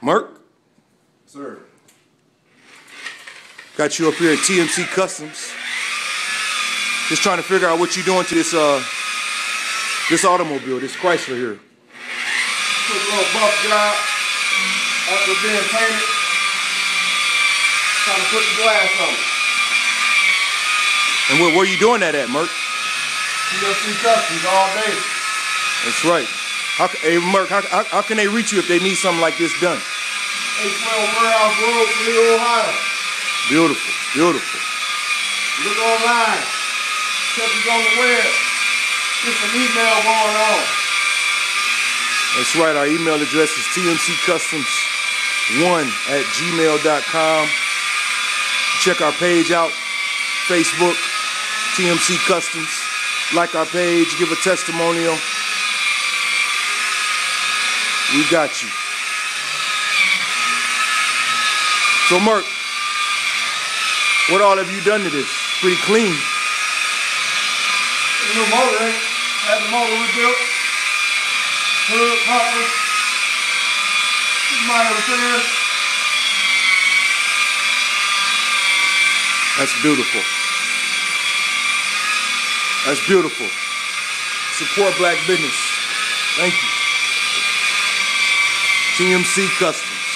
Merk, Sir. got you up here at TMC Customs. Just trying to figure out what you're doing to this this automobile, this Chrysler here. Quick little buff job after being painted. Trying to put the glass on it. And where you doing that at, Merk? TMC Customs all day. That's right. Hey, Merk, how can they reach you if they need something like this done? 812 Warehouse Road, Toledo, Ohio. Beautiful, beautiful. Look online. Check us on the web. Get some email going on. That's right. Our email address is tmccustoms1@gmail.com. Check our page out, Facebook, TMC Customs. Like our page, give a testimonial. We got you. So, Merk, what all have you done to this? Pretty clean. The new motor, had the motor rebuilt. Hood, bumper. Minor repairs. That's beautiful. That's beautiful. Support black business. Thank you. TMC Customs.